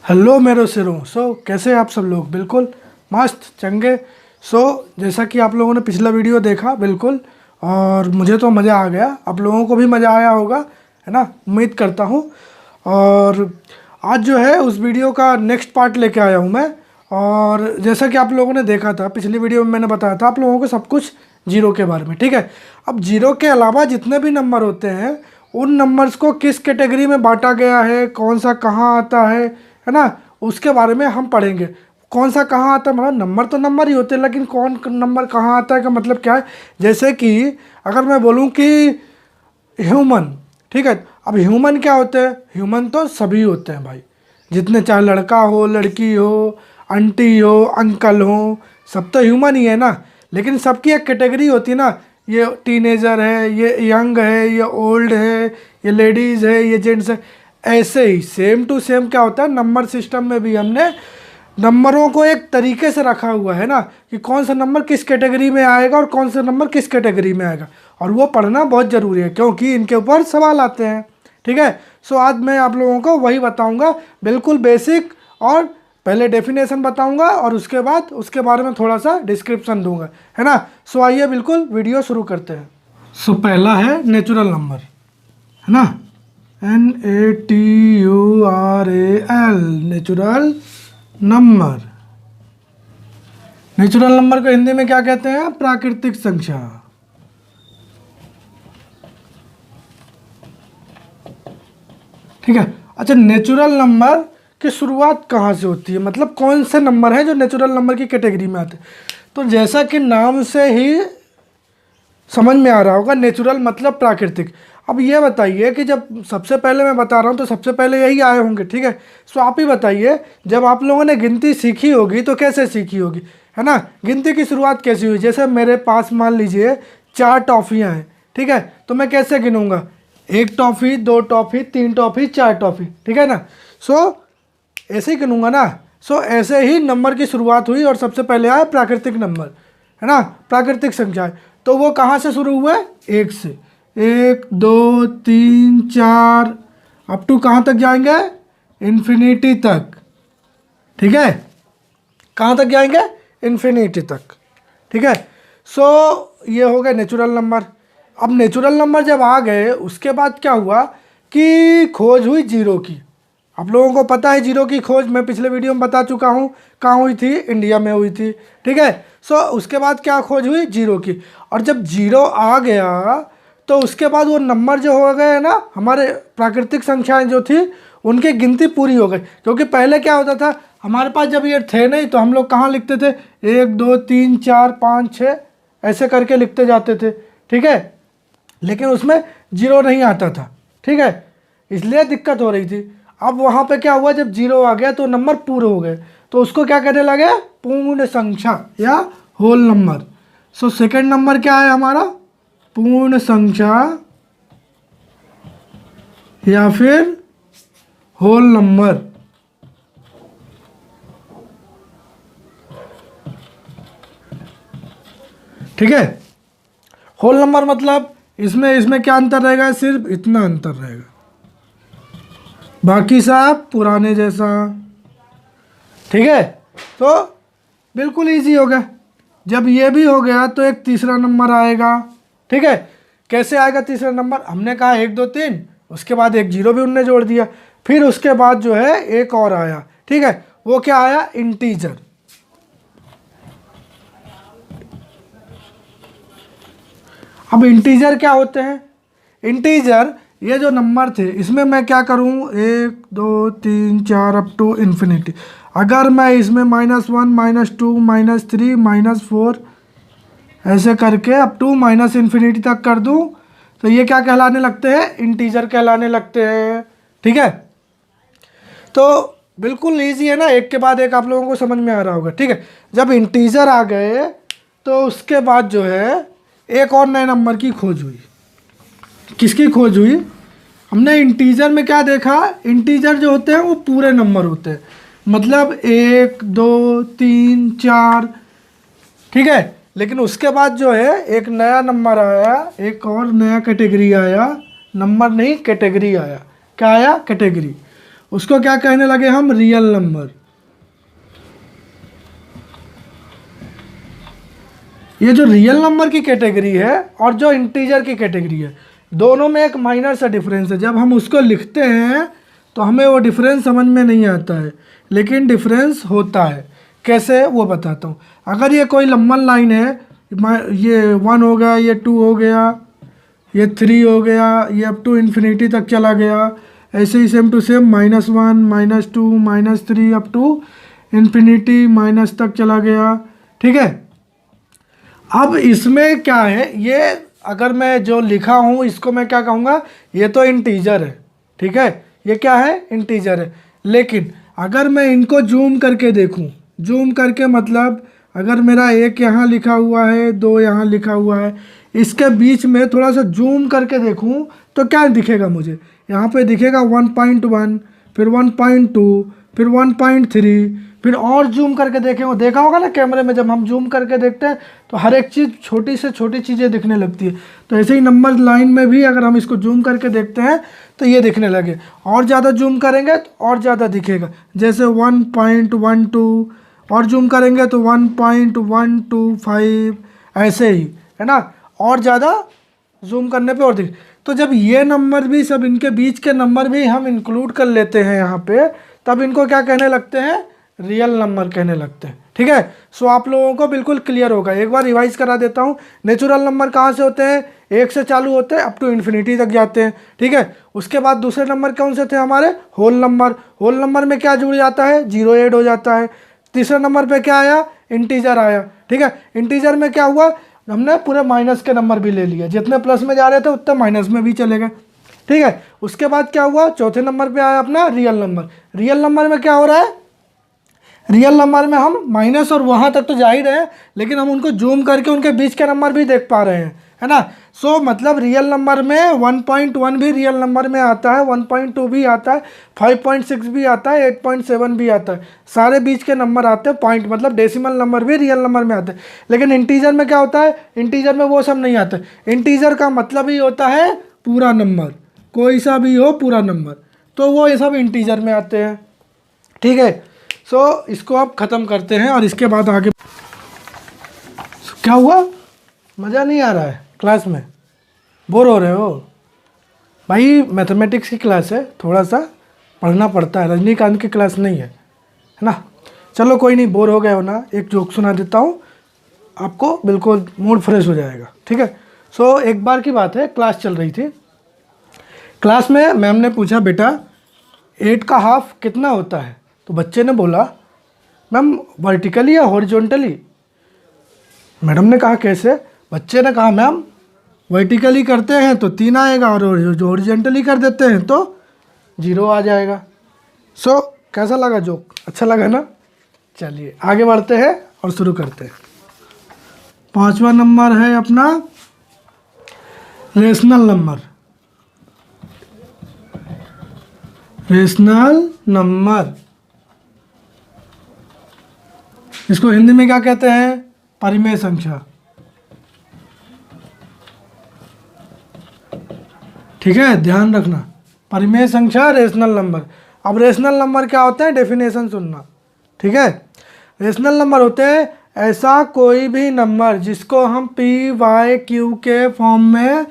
Hello मेरे सिरों। कैसे हैं आप सब लोग? बिल्कुल मस्त चंगे। जैसा कि आप लोगों ने पिछला वीडियो देखा बिल्कुल, और मुझे तो मज़ा आ गया, आप लोगों को भी मज़ा आया होगा, है ना? उम्मीद करता हूँ। और आज जो है उस वीडियो का नेक्स्ट पार्ट लेके आया हूँ मैं। और जैसा कि आप लोगों ने देखा था पिछली वीडियो में, मैंने बताया था आप लोगों को सब कुछ जीरो के बारे में, ठीक है। अब जीरो के अलावा जितने भी नंबर होते हैं उन नंबर्स को किस कैटेगरी में बांटा गया है, कौन सा कहाँ आता है ना, उसके बारे में हम पढ़ेंगे। कौन सा कहाँ आता है, मतलब नंबर तो नंबर ही होते हैं, लेकिन कौन नंबर कहाँ आता है का मतलब क्या है। जैसे कि अगर मैं बोलूँ कि ह्यूमन, ठीक है, अब ह्यूमन क्या होते हैं? ह्यूमन तो सभी होते हैं भाई, जितने चाहे लड़का हो, लड़की हो, आंटी हो, अंकल हो, सब तो ह्यूमन ही है ना। लेकिन सबकी एक कैटेगरी होती है ना, ये टीनेजर है, ये यंग है, ये ओल्ड है, ये लेडीज़ है, ये जेंट्स है। ऐसे ही सेम टू सेम क्या होता है, नंबर सिस्टम में भी हमने नंबरों को एक तरीके से रखा हुआ है ना, कि कौन सा नंबर किस कैटेगरी में आएगा और कौन सा नंबर किस कैटेगरी में आएगा। और वो पढ़ना बहुत ज़रूरी है, क्योंकि इनके ऊपर सवाल आते हैं, ठीक है। आज मैं आप लोगों को वही बताऊंगा, बिल्कुल बेसिक। और पहले डेफिनेशन बताऊंगा और उसके बाद उसके बारे में थोड़ा सा डिस्क्रिप्शन दूंगा, है ना। आइए बिल्कुल वीडियो शुरू करते हैं। पहला है नेचुरल नंबर, है ना, NATURAL, natural number. Natural number को हिंदी में क्या कहते हैं? प्राकृतिक संख्या। ठीक है। अच्छा, नेचुरल नंबर की शुरुआत कहाँ से होती है, मतलब कौन से नंबर है जो नेचुरल नंबर की कैटेगरी में आते हैं? तो जैसा कि नाम से ही समझ में आ रहा होगा, नेचुरल मतलब प्राकृतिक। अब ये बताइए कि जब सबसे पहले मैं बता रहा हूँ तो सबसे पहले यही आए होंगे, ठीक है। आप ही बताइए, जब आप लोगों ने गिनती सीखी होगी तो कैसे सीखी होगी, है ना? गिनती की शुरुआत कैसी हुई? जैसे मेरे पास मान लीजिए 4 टॉफ़ियाँ हैं, ठीक है, तो मैं कैसे गिनूंगा? 1 टॉफ़ी, 2 टॉफ़ी, 3 टॉफ़ी, 4 टॉफ़ी, ठीक है ना। ऐसे ही गिनूंगा ना। ऐसे ही नंबर की शुरुआत हुई और सबसे पहले आया प्राकृतिक नंबर, है ना, प्राकृतिक संख्या। तो वो कहाँ से शुरू हुआ है? 1 से। 1 2 3 4 अप टू कहाँ तक जाएंगे? इन्फिनिटी तक, ठीक है। कहाँ तक जाएंगे? इन्फिनिटी तक, ठीक है। ये हो गए नेचुरल नंबर। अब नेचुरल नंबर जब आ गए उसके बाद क्या हुआ कि खोज हुई जीरो की। आप लोगों को पता है जीरो की खोज मैं पिछले वीडियो में बता चुका हूँ, कहाँ हुई थी? इंडिया में हुई थी, ठीक है। उसके बाद क्या खोज हुई? जीरो की। और जब जीरो आ गया तो उसके बाद वो नंबर जो हो गए ना, हमारे प्राकृतिक संख्याएं जो थी उनकी गिनती पूरी हो गई। क्योंकि पहले क्या होता था, हमारे पास जब ये थे नहीं तो हम लोग कहाँ लिखते थे? 1 2 3 4 5 6 ऐसे करके लिखते जाते थे, ठीक है। लेकिन उसमें जीरो नहीं आता था, ठीक है, इसलिए दिक्कत हो रही थी। अब वहाँ पे क्या हुआ, जब जीरो आ गया तो नंबर पूरे हो गए, तो उसको क्या कहने लगे? पूर्ण संख्या या होल नंबर। सेकंड नंबर क्या है हमारा? पूर्ण संख्या या फिर होल नंबर, ठीक है। होल नंबर मतलब इसमें इसमें क्या अंतर रहेगा? सिर्फ इतना अंतर रहेगा, बाकी सब पुराने जैसा, ठीक है। तो बिल्कुल इजी हो गया। जब ये भी हो गया तो एक तीसरा नंबर आएगा, ठीक है। कैसे आएगा तीसरा नंबर? हमने कहा 1 2 3, उसके बाद एक जीरो भी उनने जोड़ दिया, फिर उसके बाद जो है एक और आया, ठीक है। वो क्या आया? इंटीजर। अब इंटीजर क्या होते हैं? इंटीजर ये जो नंबर थे इसमें मैं क्या करूं? 1 2 3 4 अप टू इन्फिनिटी। अगर मैं इसमें -1 -2 -3 -4 ऐसे करके अप टू इन्फिनिटी तक कर दूं तो ये क्या कहलाने लगते हैं? इंटीजर कहलाने लगते हैं, ठीक है। तो बिल्कुल ईजी है ना, एक के बाद एक आप लोगों को समझ में आ रहा होगा, ठीक है। जब इंटीजर आ गए तो उसके बाद जो है एक और नए नंबर की खोज हुई। किसकी खोज हुई? हमने इंटीजर में क्या देखा? इंटीजर जो होते हैं वो पूरे नंबर होते हैं, मतलब 1 2 3 4, ठीक है। लेकिन उसके बाद जो है एक नया नंबर आया, एक और नया कैटेगरी आया, नंबर नहीं कैटेगरी आया। क्या आया? कैटेगरी। उसको क्या कहने लगे हम, रियल नंबर। ये जो रियल नंबर की कैटेगरी है और जो इंटीजर की कैटेगरी है, दोनों में एक माइनर सा डिफरेंस है। जब हम उसको लिखते हैं तो हमें वो डिफरेंस समझ में नहीं आता है, लेकिन डिफरेंस होता है। कैसे, वो बताता हूँ। अगर ये कोई लंबा लाइन है, ये 1 हो गया, ये 2 हो गया, ये 3 हो गया, ये अप टू इन्फिनिटी तक चला गया, ऐसे ही same to same -1 -2 -3 up to infinity minus तक चला गया। ठीक है, अब इसमें क्या है, ये अगर मैं जो लिखा हूँ इसको मैं क्या कहूँगा, ये तो इंटीजर है। ठीक है, ये क्या है, इंटीजर है। लेकिन अगर मैं इनको जूम करके देखूँ, जूम करके मतलब अगर मेरा 1 यहाँ लिखा हुआ है, 2 यहाँ लिखा हुआ है, इसके बीच में थोड़ा सा जूम करके देखूँ तो क्या दिखेगा मुझे, यहाँ पे दिखेगा 1.1, फिर 1.2, फिर 1.3, फिर और जूम करके देखेंगे। देखा होगा ना कैमरे में, जब हम जूम करके देखते हैं तो हर एक चीज़, छोटी से छोटी चीज़ें दिखने लगती है। तो ऐसे ही नंबर लाइन में भी अगर हम इसको जूम करके देखते हैं तो ये दिखने लगे, और ज़्यादा जूम करेंगे तो और ज़्यादा दिखेगा। जैसे 1.12, और जूम करेंगे तो 1.125, ऐसे ही है ना, और ज़्यादा जूम करने पे और दिख। तो जब ये नंबर भी, सब इनके बीच के नंबर भी हम इंक्लूड कर लेते हैं यहाँ पे, तब इनको क्या कहने लगते हैं, रियल नंबर कहने लगते हैं। ठीक है, सो आप लोगों को बिल्कुल क्लियर होगा। एक बार रिवाइज करा देता हूँ। नेचुरल नंबर कहाँ से होते हैं, 1 से चालू होते हैं, अप टू इन्फिनिटी तक जाते हैं। ठीक है, उसके बाद दूसरे नंबर कौन से थे हमारे, होल नंबर। होल नंबर में क्या जुड़ जाता है, 0 ऐड हो जाता है। तीसरे नंबर पे क्या आया, इंटीजर आया। ठीक है, इंटीजर में क्या हुआ, हमने पूरे माइनस के नंबर भी ले लिए, जितने प्लस में जा रहे थे उतने माइनस में भी चले गए। ठीक है, उसके बाद क्या हुआ, चौथे नंबर पे आया अपना रियल नंबर। रियल नंबर में क्या हो रहा है, रियल नंबर में हम माइनस और वहाँ तक तो जा ही रहे हैं, लेकिन हम उनको जूम करके उनके बीच के नंबर भी देख पा रहे हैं, है ना। सो मतलब रियल नंबर में 1.1 भी रियल नंबर में आता है, 1.2 भी आता है, 5.6 भी आता है, 8.7 भी आता है। सारे बीच के नंबर आते हैं, पॉइंट मतलब डेसिमल नंबर भी रियल नंबर में आते हैं। लेकिन इंटीजर में क्या होता है, इंटीजर में वो सब नहीं आता। इंटीजर का मतलब ही होता है पूरा नंबर, कोई सा भी हो पूरा नंबर, तो वो ये सब इंटीजर में आते हैं। ठीक है, सो इसको आप ख़त्म करते हैं और इसके बाद आगे क्या हुआ, मज़ा नहीं आ रहा है क्लास में, बोर हो रहे हो भाई। मैथमेटिक्स की क्लास है, थोड़ा सा पढ़ना पड़ता है, रजनीकांत की क्लास नहीं है ना। चलो कोई नहीं, बोर हो गए हो ना, एक जोक सुना देता हूँ आपको, बिल्कुल मूड फ्रेश हो जाएगा। ठीक है, सो एक बार की बात है, क्लास चल रही थी। क्लास में मैम ने पूछा, बेटा 8 का हाफ कितना होता है। तो बच्चे ने बोला, मैम वर्टिकली या हॉरिजॉन्टली। मैडम ने कहा कैसे। बच्चे ने कहा, मैम वर्टिकली करते हैं तो 3 आएगा, और जो हॉरिजॉन्टली कर देते हैं तो 0 आ जाएगा। सो कैसा लगा जोक, अच्छा लगा ना। चलिए आगे बढ़ते हैं और शुरू करते हैं। 5वां नंबर है अपना रेशनल नंबर। रेशनल नंबर, इसको हिंदी में क्या कहते हैं, परिमेय संख्या। ठीक है, ध्यान रखना, परिमेय संख्या, रेशनल नंबर। अब रेशनल नंबर क्या होते हैं, डेफिनेशन सुनना। ठीक है, रेशनल नंबर होते हैं ऐसा कोई भी नंबर जिसको हम पी वाई क्यू के फॉर्म में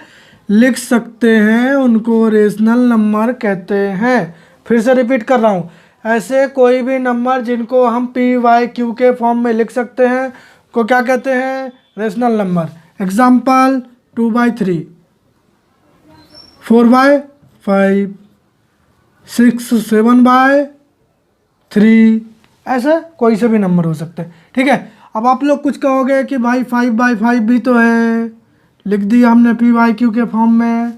लिख सकते हैं, उनको रेशनल नंबर कहते हैं। फिर से रिपीट कर रहा हूँ, ऐसे कोई भी नंबर जिनको हम पी वाई क्यू के फॉर्म में लिख सकते हैं को क्या कहते हैं, रेशनल नंबर। एग्जाम्पल 2/3, 4/5, 6/7/3, ऐसे कोई से भी नंबर हो सकते हैं। ठीक है, अब आप लोग कुछ कहोगे कि भाई 5/5 भी तो है, लिख दिया हमने पी वाई क्यू के फॉर्म में।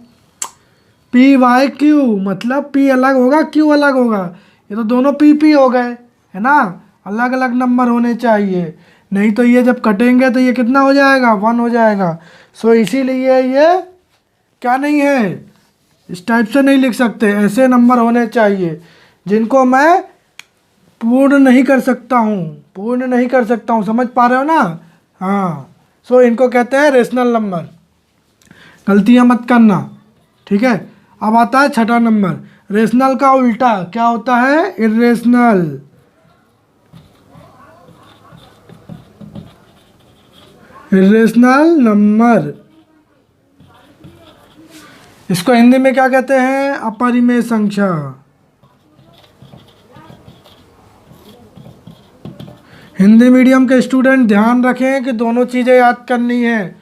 पी वाई क्यू मतलब पी अलग होगा, क्यू अलग होगा, ये तो दोनों पी हो गए, है ना। अलग अलग नंबर होने चाहिए, नहीं तो ये जब कटेंगे तो ये कितना हो जाएगा, 1 हो जाएगा। सो इसीलिए ये क्या नहीं है, इस टाइप से नहीं लिख सकते, ऐसे नंबर होने चाहिए जिनको मैं पूर्ण नहीं कर सकता हूँ, पूर्ण नहीं कर सकता हूँ, समझ पा रहे हो ना। हाँ, सो इनको कहते हैं रेशनल नंबर, गलतियाँ मत करना। ठीक है, अब आता है 6ठा नंबर, रेशनल का उल्टा क्या होता है? इर्रेशनल। इर्रेशनल नंबर, इसको हिंदी में क्या कहते हैं? अपरिमेय संख्या। हिंदी मीडियम के स्टूडेंट ध्यान रखें कि दोनों चीज़ें याद करनी है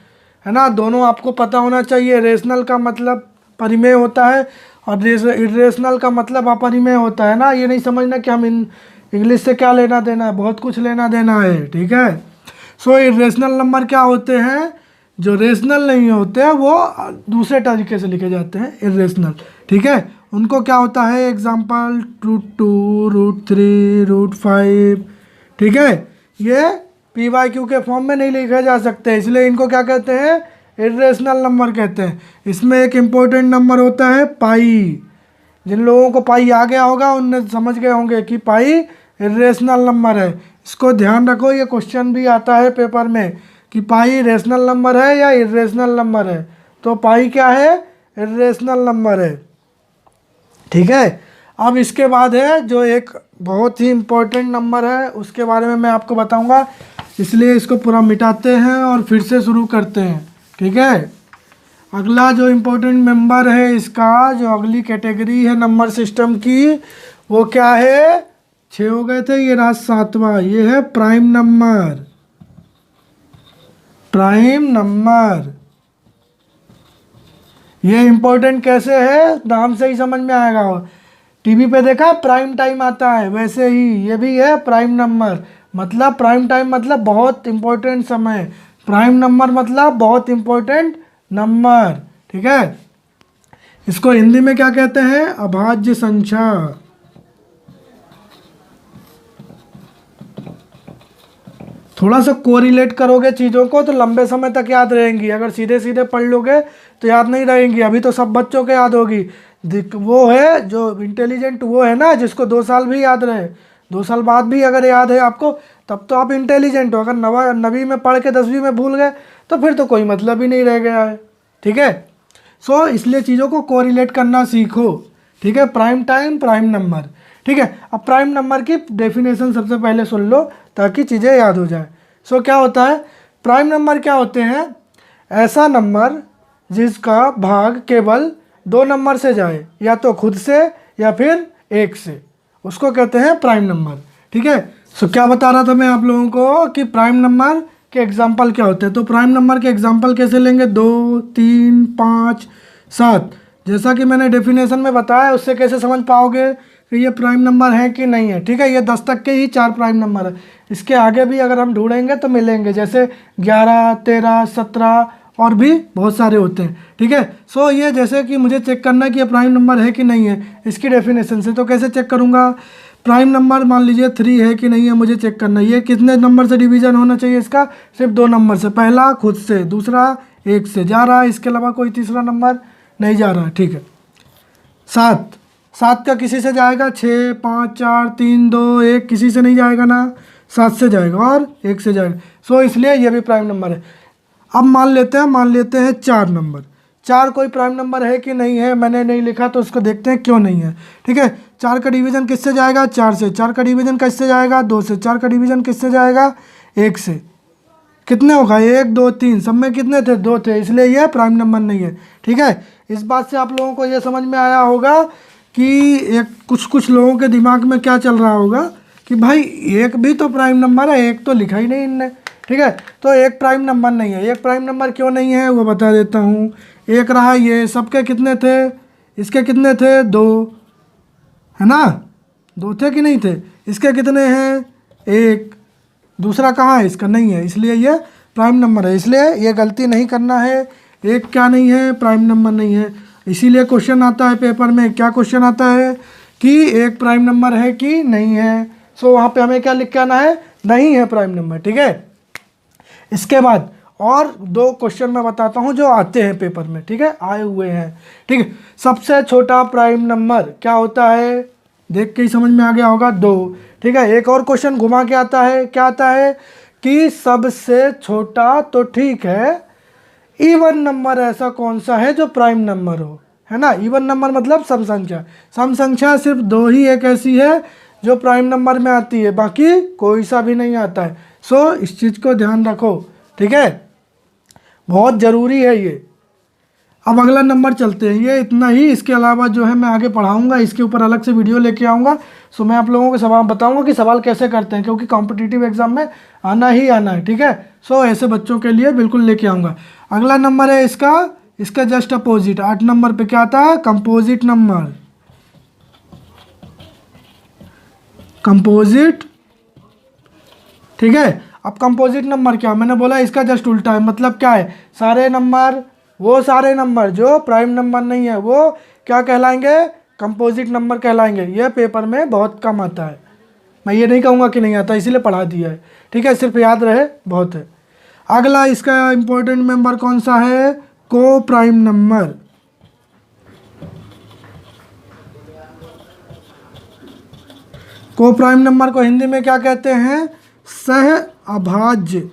ना, दोनों आपको पता होना चाहिए। रेशनल का मतलब परिमेय होता है और इरेशनल का मतलब अपरिमेय होता है ना। ये नहीं समझना कि हम इंग्लिश से क्या लेना देना है, बहुत कुछ लेना देना है, ठीक है। सो इरेशनल नंबर क्या होते हैं? जो रेशनल नहीं होते हैं वो दूसरे तरीके से लिखे जाते हैं, इरेशनल, ठीक है। उनको क्या होता है? एग्जाम्पल √2, √3, √5, ठीक है। ये PYQ के फॉर्म में नहीं लिखे जा सकते, इसलिए इनको क्या कहते हैं? इरेशनल नंबर कहते हैं। इसमें एक इम्पोर्टेंट नंबर होता है पाई। जिन लोगों को पाई आ गया होगा उनने समझ गए होंगे कि पाई इरेशनल नंबर है। इसको ध्यान रखो, ये क्वेश्चन भी आता है पेपर में कि पाई रेशनल नंबर है या इरेशनल नंबर है। तो पाई क्या है? इरेशनल नंबर है, ठीक है। अब इसके बाद है जो एक बहुत ही इम्पोर्टेंट नंबर है, उसके बारे में मैं आपको बताऊंगा, इसलिए इसको पूरा मिटाते हैं और फिर से शुरू करते हैं, ठीक है। अगला जो इम्पोर्टेंट मेंबर है इसका, जो अगली कैटेगरी है नंबर सिस्टम की, वो क्या है? 6 हो गए थे, ये रहा 7वां, ये है प्राइम नंबर। प्राइम नंबर ये इम्पोर्टेंट कैसे है? नाम से ही समझ में आएगा। टीवी पे देखा प्राइम टाइम आता है, वैसे ही ये भी है प्राइम नंबर। मतलब प्राइम टाइम मतलब बहुत इम्पोर्टेंट समय, प्राइम नंबर मतलब बहुत इम्पोर्टेंट नंबर, ठीक है। इसको हिंदी में क्या कहते हैं? अभाज्य संख्या। थोड़ा सा कोरिलेट करोगे चीज़ों को तो लंबे समय तक याद रहेंगी, अगर सीधे सीधे पढ़ लोगे तो याद नहीं रहेंगी। अभी तो सब बच्चों को याद होगी, वो है जो इंटेलिजेंट वो है ना जिसको 2 साल भी याद रहे, 2 साल बाद भी अगर याद है आपको तब तो आप इंटेलिजेंट हो। अगर नवी में पढ़ के 10वीं में भूल गए तो फिर तो कोई मतलब ही नहीं रह गया है, ठीक है। सो इसलिए चीज़ों को कोरिलेट करना सीखो, ठीक है। प्राइम टाइम, प्राइम नंबर, ठीक है। अब प्राइम नंबर की डेफिनेशन सबसे पहले सुन लो ताकि चीज़ें याद हो जाए। सो क्या होता है? प्राइम नंबर क्या होते हैं? ऐसा नंबर जिसका भाग केवल 2 नंबर से जाए, या तो खुद से या फिर 1 से, उसको कहते हैं प्राइम नंबर, ठीक है। सो क्या बता रहा था मैं आप लोगों को कि प्राइम नंबर के एग्जाम्पल क्या होते हैं। तो प्राइम नंबर के एग्जाम्पल कैसे लेंगे? 2, 3, 5, 7। जैसा कि मैंने डेफिनेशन में बताया, उससे कैसे समझ पाओगे कि ये प्राइम नंबर है कि नहीं है, ठीक है। ये 10 तक के ही 4 प्राइम नंबर है, इसके आगे भी अगर हम ढूंढेंगे तो मिलेंगे, जैसे 11, 13, 17 और भी बहुत सारे होते हैं, ठीक है। सो ये जैसे कि मुझे चेक करना है कि ये प्राइम नंबर है कि नहीं है इसकी डेफिनेशन से, तो कैसे चेक करूँगा? प्राइम नंबर मान लीजिए 3 है कि नहीं है मुझे चेक करना है। ये कितने नंबर से डिवीजन होना चाहिए इसका? सिर्फ 2 नंबर से, पहला खुद से, दूसरा 1 से जा रहा है, इसके अलावा कोई तीसरा नंबर नहीं जा रहा, ठीक है। 7 का किसी से जाएगा? 6, 5, 4, 3, 2, 1 किसी से नहीं जाएगा ना, 7 से जाएगा और 1 से जाएगा। सो इसलिए ये भी प्राइम नंबर है। अब मान लेते हैं 4 नंबर। 4 कोई प्राइम नंबर है कि नहीं है? मैंने नहीं लिखा तो उसको देखते हैं क्यों नहीं है, ठीक है। 4 का डिवीज़न किससे जाएगा? 4 से। 4 का डिवीज़न किससे जाएगा? 2 से। 4 का डिवीज़न किससे जाएगा? 1 से। कितने होगा? 1, 2, 3, सब में कितने थे? 2 थे, इसलिए ये प्राइम नंबर नहीं है, ठीक है। इस बात से आप लोगों को ये समझ में आया होगा कि एक कुछ लोगों के दिमाग में क्या चल रहा होगा कि भाई 1 भी तो प्राइम नंबर है, 1 तो लिखा ही नहीं इनने, ठीक है। तो 1 प्राइम नंबर नहीं है। 1 प्राइम नंबर क्यों नहीं है वो बता देता हूँ। 1 रहा, ये सबके कितने थे? इसके कितने थे? 2, है ना, 2 थे कि नहीं थे? इसके कितने हैं? 1। दूसरा कहाँ है? इसका नहीं है, इसलिए ये प्राइम नंबर है। इसलिए ये गलती नहीं करना है, 1 क्या नहीं है? प्राइम नंबर नहीं है। इसीलिए क्वेश्चन आता है पेपर में, क्या क्वेश्चन आता है कि 1 प्राइम नंबर है कि नहीं है। सो वहाँ पे हमें क्या लिख के आना है? नहीं है प्राइम नंबर, ठीक है। इसके बाद और 2 क्वेश्चन मैं बताता हूँ जो आते हैं पेपर में, ठीक है, आए हुए हैं, ठीक है। सबसे छोटा प्राइम नंबर क्या होता है? देख के ही समझ में आ गया होगा, 2, ठीक है। एक और क्वेश्चन घुमा के आता है, क्या आता है कि सबसे छोटा तो ठीक है, इवन नंबर ऐसा कौन सा है जो प्राइम नंबर हो? है ना। इवन नंबर मतलब सम संख्या। सम संख्या सिर्फ दो ही एक ऐसी है जो प्राइम नंबर में आती है, बाकी कोई सा भी नहीं आता है। सो इस चीज़ को ध्यान रखो, ठीक है, बहुत ज़रूरी है ये। अब अगला नंबर चलते हैं, ये इतना ही। इसके अलावा जो है मैं आगे पढ़ाऊंगा, इसके ऊपर अलग से वीडियो लेके आऊँगा। सो मैं आप लोगों को सवाल बताऊंगा कि सवाल कैसे करते हैं, क्योंकि कॉम्पिटिटिव एग्जाम में आना ही आना है, ठीक है। सो ऐसे बच्चों के लिए बिल्कुल लेके आऊँगा। अगला नंबर है इसका जस्ट अपोजिट, 8 नंबर पे क्या आता है, कंपोजिट नंबर। कंपोजिट, ठीक है। अब कंपोजिट नंबर क्या, मैंने बोला इसका जस्ट उल्टा है। मतलब क्या है, सारे नंबर, वो सारे नंबर जो प्राइम नंबर नहीं है वो क्या कहलाएंगे, कंपोजिट नंबर कहलाएंगे। ये पेपर में बहुत कम आता है, मैं ये नहीं कहूँगा कि नहीं आता, इसीलिए पढ़ा दिया है, ठीक है, सिर्फ याद रहे बहुत है। अगला इसका इंपॉर्टेंट मेंबर कौन सा है, को प्राइम नंबर। को प्राइम नंबर को हिंदी में क्या कहते हैं, सह अभाज्य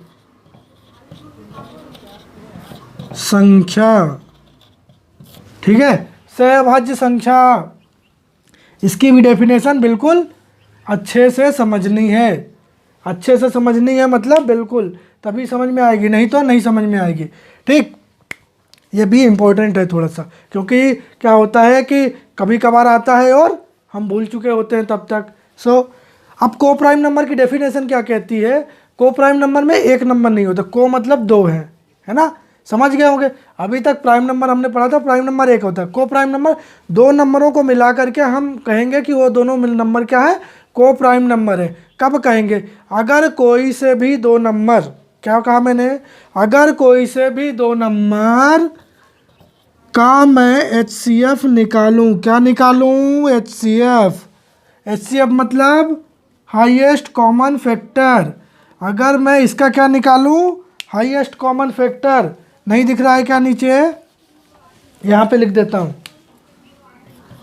संख्या, ठीक है, सहअभाज्य संख्या। इसकी भी डेफिनेशन बिल्कुल अच्छे से समझनी है, अच्छे से समझनी है, मतलब बिल्कुल, तभी समझ में आएगी, नहीं तो नहीं समझ में आएगी, ठीक। ये भी इम्पोर्टेंट है थोड़ा सा, क्योंकि क्या होता है कि कभी कभार आता है और हम भूल चुके होते हैं तब तक। सो अब को प्राइम नंबर की डेफिनेशन क्या कहती है, को प्राइम नंबर में एक नंबर नहीं होता, को मतलब दो है ना, समझ गए होंगे। अभी तक प्राइम नंबर हमने पढ़ा था, प्राइम नंबर एक होता है, को प्राइम नंबर दो नंबरों को मिला करके हम कहेंगे कि वो दोनों नंबर क्या है, को प्राइम नंबर है। कब कहेंगे, अगर कोई से भी दो नंबर, क्या कहा मैंने, अगर कोई से भी दो नंबर का मैं HCF निकालूं, क्या निकालूं, HCF मतलब हाईएस्ट कॉमन फैक्टर। अगर मैं इसका क्या निकालूं, हाईएस्ट कॉमन फैक्टर, नहीं दिख रहा है क्या नीचे, यहाँ पे लिख देता हूँ,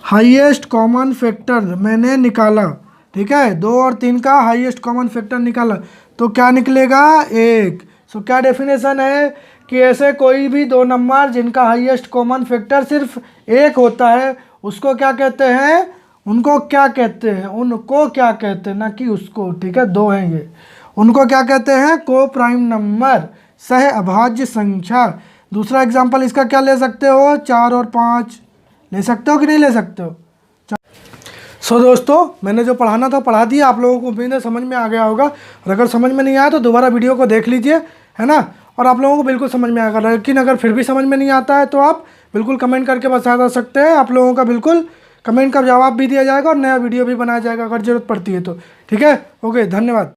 हाईएस्ट कॉमन फैक्टर मैंने निकाला, ठीक है, 2 और 3 का हाईएस्ट कॉमन फैक्टर निकाला, तो क्या निकलेगा, 1। सो क्या डेफिनेशन है कि ऐसे कोई भी दो नंबर जिनका हाईएस्ट कॉमन फैक्टर सिर्फ 1 होता है, उसको क्या कहते हैं, उनको क्या कहते हैं, उनको क्या कहते हैं, ना कि उसको, ठीक है, दो हैं ये, उनको क्या कहते हैं, को प्राइम नंबर, सह अभाज्य संख्या। दूसरा एग्जांपल इसका क्या ले सकते हो, 4 और 5 ले सकते हो कि नहीं ले सकते हो। सो दोस्तों, मैंने जो पढ़ाना था पढ़ा दिया, आप लोगों को उम्मीद है समझ में आ गया होगा, और अगर समझ में नहीं आया तो दोबारा वीडियो को देख लीजिए, है ना, और आप लोगों को बिल्कुल समझ में आएगा। लेकिन अगर फिर भी समझ में नहीं आता है तो आप बिल्कुल कमेंट करके बता सकते हैं, आप लोगों का बिल्कुल कमेंट का जवाब भी दिया जाएगा और नया वीडियो भी बनाया जाएगा अगर ज़रूरत पड़ती है तो, ठीक है। ओके, धन्यवाद।